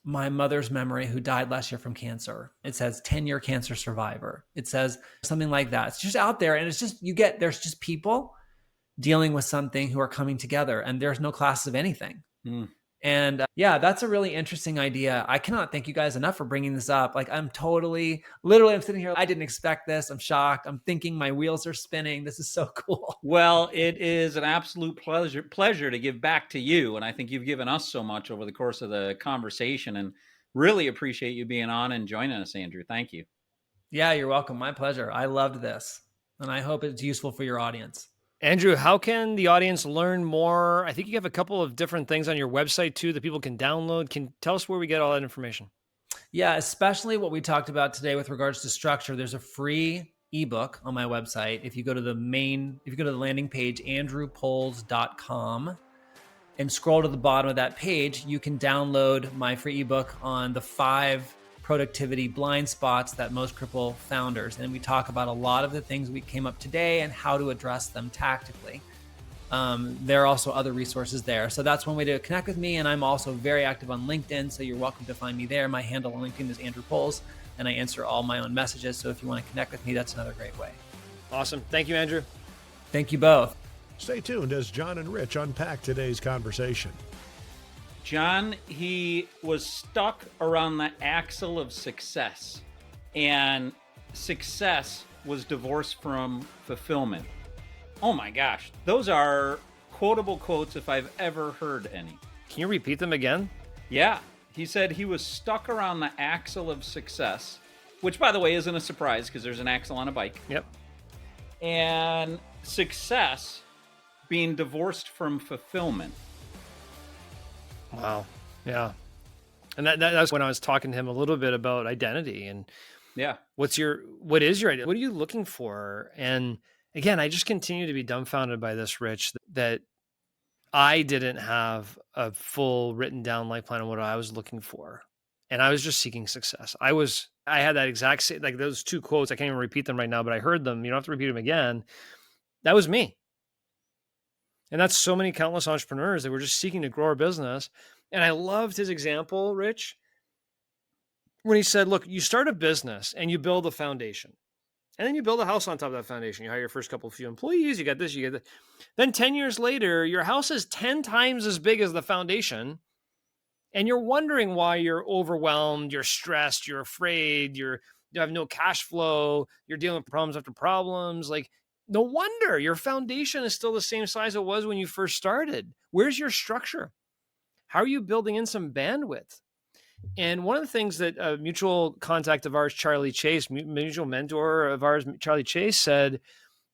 S1: my mother's memory who died last year from cancer. It says 10-year cancer survivor. It says something like that. It's just out there. And it's just, there's just people dealing with something who are coming together, and there's no classes of anything. And yeah, that's a really interesting idea. I cannot thank you guys enough for bringing this up. Like, I'm sitting here. I didn't expect this. I'm shocked. I'm thinking my wheels are spinning. This is so cool.
S4: Well, it is an absolute pleasure to give back to you. And I think you've given us so much over the course of the conversation, and really appreciate you being on and joining us, Andrew. Thank you.
S1: Yeah, you're welcome. My pleasure. I loved this, and I hope it's useful for your audience.
S3: Andrew, how can the audience learn more? I think you have a couple of different things on your website too that people can download. Can tell us where we get all that information?
S1: Yeah, especially what we talked about today with regards to structure. There's a free ebook on my website. If you go to the landing page, andrewpoles.com, and scroll to the bottom of that page, you can download my free ebook on the 5 productivity blind spots that most cripple founders. And we talk about a lot of the things we came up today and how to address them tactically. There are also other resources there. So that's one way to connect with me. And I'm also very active on LinkedIn, so you're welcome to find me there. My handle on LinkedIn is Andrew Poles, and I answer all my own messages. So if you want to connect with me, that's another great way.
S3: Awesome. Thank you, Andrew.
S1: Thank you both.
S2: Stay tuned as John and Rich unpack today's conversation.
S4: John, he was stuck around the axle of success, and success was divorced from fulfillment. Oh my gosh, those are quotable quotes if I've ever heard any.
S3: Can you repeat them again?
S4: Yeah, he said he was stuck around the axle of success, which, by the way, isn't a surprise because there's an axle on a bike.
S3: Yep.
S4: And success being divorced from fulfillment.
S3: Wow. Yeah. And that's when I was talking to him a little bit about identity and
S4: yeah,
S3: what is your identity? What are you looking for? And again, I just continue to be dumbfounded by this, Rich, that I didn't have a full written down life plan on what I was looking for. And I was just seeking success. I had that exact same, like those 2 quotes. I can't even repeat them right now, but I heard them. You don't have to repeat them again. That was me. And that's so many countless entrepreneurs that were just seeking to grow our business. And I loved his example, Rich, when he said, look, you start a business and you build a foundation. And then you build a house on top of that foundation. You hire your first few employees, you got this, you get that. Then 10 years later, your house is 10 times as big as the foundation. And you're wondering why you're overwhelmed, you're stressed, you're afraid, you have no cash flow, you're dealing with problems after problems. Like, no wonder your foundation is still the same size it was when you first started. Where's your structure? How are you building in some bandwidth? And one of the things that a mutual contact of ours, Charlie Chase, mutual mentor of ours, Charlie Chase, said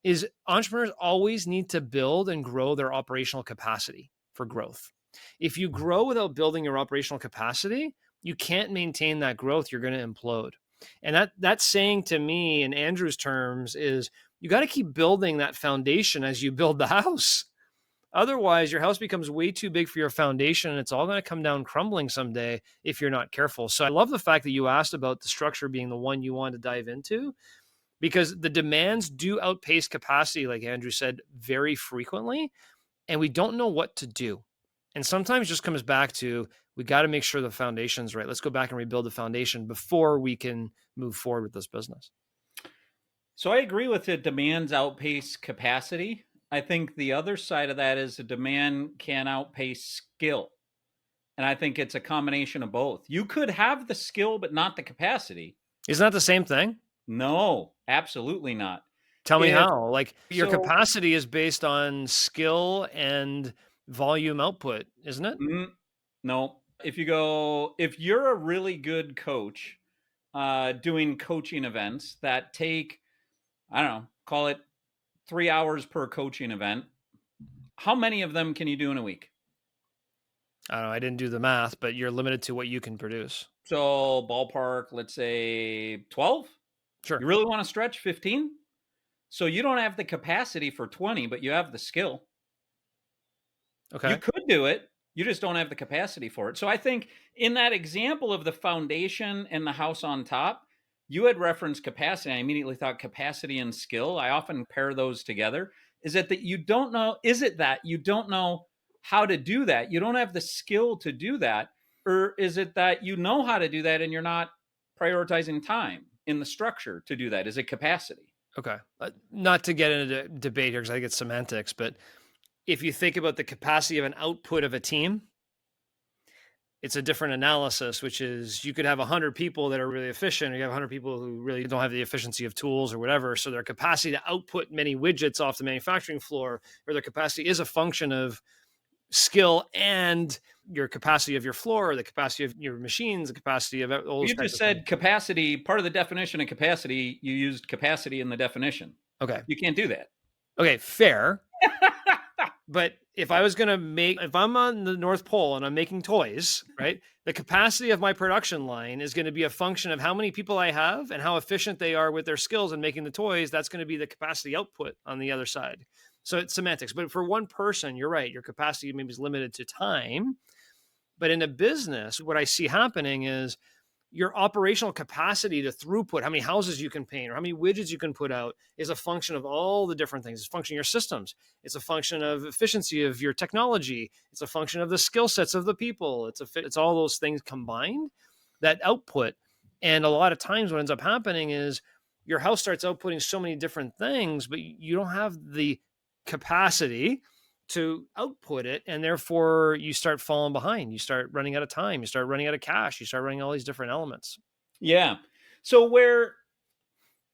S3: is entrepreneurs always need to build and grow their operational capacity for growth. If you grow without building your operational capacity, you can't maintain that growth. You're going to implode. And that saying to me in Andrew's terms is you got to keep building that foundation as you build the house. Otherwise, your house becomes way too big for your foundation, and it's all going to come down crumbling someday if you're not careful. So I love the fact that you asked about the structure being the one you want to dive into, because the demands do outpace capacity, like Andrew said, very frequently, and we don't know what to do. And sometimes it just comes back to, we got to make sure the foundation's right. Let's go back and rebuild the foundation before we can move forward with this business.
S4: So I agree with it. Demands outpace capacity. I think the other side of that is the demand can outpace skill. And I think it's a combination of both. You could have the skill, but not the capacity.
S3: Isn't that the same thing?
S4: No, absolutely not.
S3: Tell me
S4: If
S3: how. Like your
S4: so,
S3: capacity is based on skill and volume output, isn't it?
S4: no. If you're a really good coach, doing coaching events that take, I don't know, call it 3 hours per coaching event, how many of them can you do in a week?
S3: I don't know. I didn't do the math, but you're limited to what you can produce.
S4: So ballpark, let's say 12.
S3: Sure.
S4: You really want to stretch 15? So you don't have the capacity for 20, but you have the skill. You
S3: Okay.
S4: could do it. You just don't have the capacity for it. So I think in that example of the foundation and the house on top, you had referenced capacity. I immediately thought capacity and skill. I often pair those together. Is it that you don't know? Is it that you don't know how to do that? You don't have the skill to do that? Or is it that you know how to do that and you're not prioritizing time in the structure to do that? Is it capacity?
S3: Okay. Not to get into debate here because I think it's semantics, but if you think about the capacity of an output of a team, it's a different analysis, which is you could have 100 people that are really efficient, or you have 100 people who really don't have the efficiency of tools or whatever. So their capacity to output many widgets off the manufacturing floor, or their capacity is a function of skill and your capacity of your floor, or the capacity of your machines, the capacity of all those
S4: You
S3: types
S4: just
S3: of things.
S4: said capacity. Part of the definition of capacity, you used capacity in the definition.
S3: Okay.
S4: You can't do that.
S3: Okay. Fair. But if I'm on the North Pole and I'm making toys, right, the capacity of my production line is going to be a function of how many people I have and how efficient they are with their skills in making the toys. That's going to be the capacity output on the other side. So it's semantics. But for one person, you're right, your capacity maybe is limited to time. But in a business, what I see happening is your operational capacity to throughput, how many houses you can paint or how many widgets you can put out, is a function of all the different things. It's a function of your systems. It's a function of efficiency of your technology. It's a function of the skill sets of the people. It's all those things combined that output. And a lot of times what ends up happening is your house starts outputting so many different things, but you don't have the capacity to output it, and therefore you start falling behind. You start running out of time, you start running out of cash, you start running all these different elements.
S4: Yeah. So where,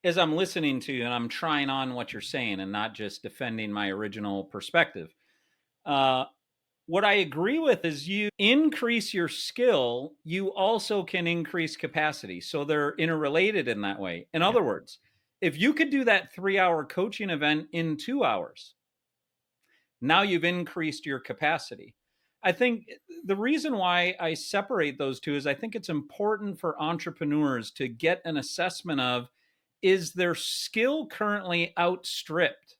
S4: as I'm listening to you and I'm trying on what you're saying and not just defending my original perspective, what I agree with is you increase your skill, you also can increase capacity. So they're interrelated in that way. In other words, if you could do that 3-hour coaching event in 2 hours, now you've increased your capacity. I think the reason why I separate those two is I think it's important for entrepreneurs to get an assessment of, is their skill currently outstripped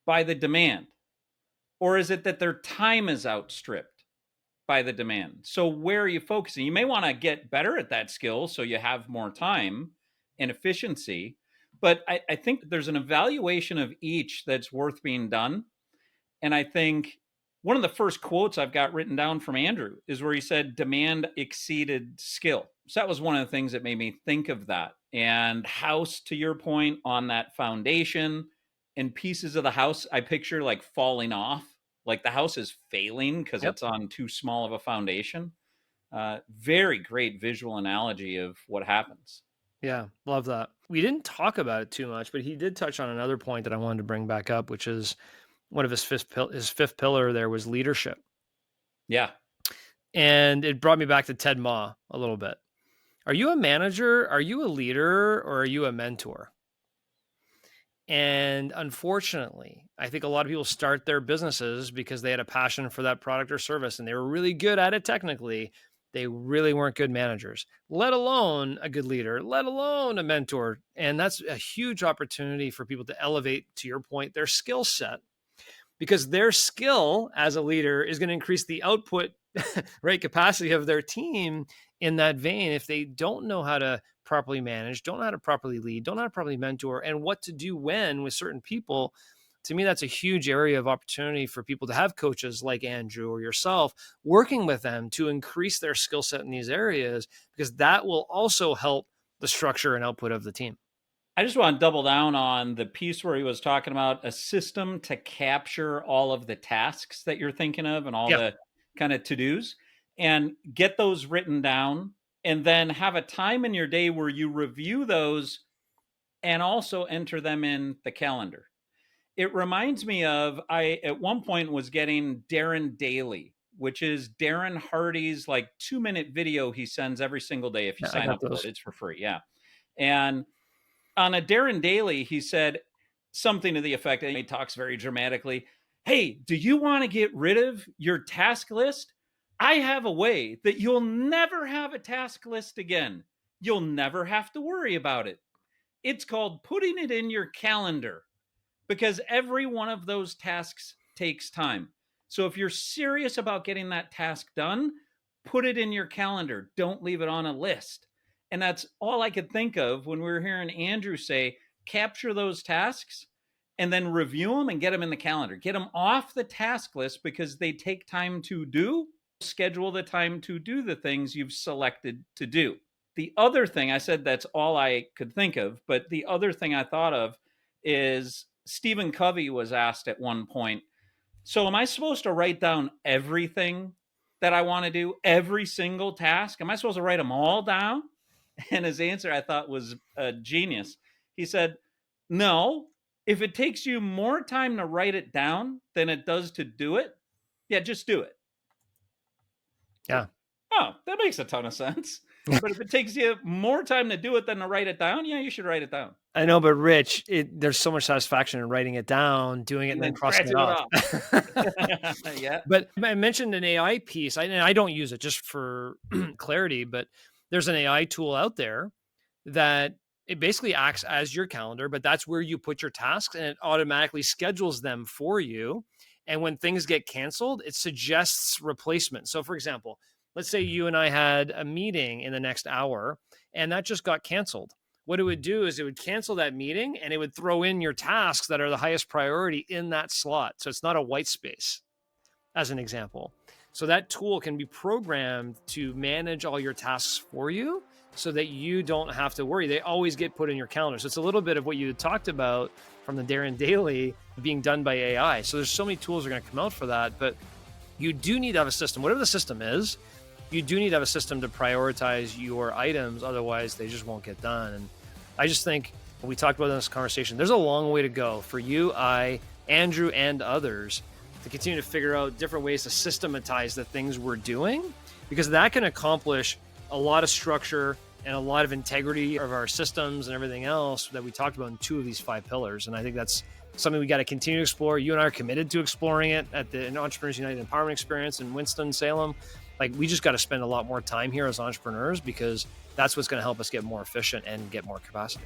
S4: by the demand? Or is it that their time is outstripped by the demand? So where are you focusing? You may want to get better at that skill so you have more time and efficiency. But I think there's an evaluation of each that's worth being done. And I think one of the first quotes I've got written down from Andrew is where he said, demand exceeded skill. So that was one of the things that made me think of that. And house, to your point, on that foundation and pieces of the house, I picture like falling off, like the house is failing because
S3: Yep.
S4: it's on too small of a foundation. Very great visual analogy of what happens.
S3: Yeah, love that. We didn't talk about it too much, but he did touch on another point that I wanted to bring back up, which is one of his fifth pillar there was leadership.
S4: Yeah.
S3: And it brought me back to Ted Ma a little bit. Are you a manager? Are you a leader? Or are you a mentor? And unfortunately, I think a lot of people start their businesses because they had a passion for that product or service and they were really good at it technically. They really weren't good managers, let alone a good leader, let alone a mentor. And that's a huge opportunity for people to elevate, to your point, their skill set, because their skill as a leader is going to increase the output right capacity of their team in that vein. If they don't know how to properly manage, don't know how to properly lead, don't know how to properly mentor, and what to do when with certain people, to me, that's a huge area of opportunity for people to have coaches like Andrew or yourself working with them to increase their skill set in these areas, because that will also help the structure and output of the team.
S4: I just want to double down on the piece where he was talking about a system to capture all of the tasks that you're thinking of and all the kind of to-dos. and get those written down, and then have a time in your day where you review those and also enter them in the calendar. It reminds me of, I at one point was getting Darren Daily, which is Darren Hardy's like 2-minute video he sends every single day. If you
S3: Yeah, I
S4: sign
S3: got
S4: up for
S3: those.
S4: it, it's for free. Yeah. And on a Darren Daily, he said something to the effect, and he talks very dramatically. Hey, do you want to get rid of your task list? I have a way that you'll never have a task list again. You'll never have to worry about it. It's called putting it in your calendar, because every one of those tasks takes time. So if you're serious about getting that task done, put it in your calendar. Don't leave it on a list. And that's all I could think of when we were hearing Andrew say, capture those tasks and then review them and get them in the calendar. Get them off the task list because they take time to do. Schedule the time to do the things you've selected to do. The other thing, I said that's all I could think of, but the other thing I thought of is Stephen Covey was asked at one point, so am I supposed to write down everything that I want to do, every single task? Am I supposed to write them all down? And his answer, I thought, was genius. He said, no, if it takes you more time to write it down than it does to do it, yeah, just do it.
S3: Yeah.
S4: Oh, that makes a ton of sense. But if it takes you more time to do it than to write it down, yeah, you should write it down.
S3: I know, but Rich, there's so much satisfaction in writing it down, doing it, and then crossing it off.
S4: Yeah.
S3: But I mentioned an AI piece, and I don't use it, just for clarity, but there's an AI tool out there that it basically acts as your calendar, but that's where you put your tasks, and it automatically schedules them for you. And when things get canceled, it suggests replacement. So for example, let's say you and I had a meeting in the next hour and that just got canceled. What it would do is it would cancel that meeting and it would throw in your tasks that are the highest priority in that slot. So it's not a white space, as an example. So that tool can be programmed to manage all your tasks for you so that you don't have to worry. They always get put in your calendar. So it's a little bit of what you talked about from the Darren Daily being done by AI. So there's so many tools that are going to come out for that, but you do need to have a system. Whatever the system is, you do need to have a system to prioritize your items. Otherwise, they just won't get done. And I just think when we talked about in this conversation, there's a long way to go for you, I, Andrew, and others to continue to figure out different ways to systematize the things we're doing, because that can accomplish a lot of structure and a lot of integrity of our systems and everything else that we talked about in 2 of these 5 pillars. And I think that's something we got to continue to explore. You and I are committed to exploring it at the Entrepreneurs United Empowerment Experience in Winston-Salem. Like, we just got to spend a lot more time here as entrepreneurs, because that's what's going to help us get more efficient and get more capacity.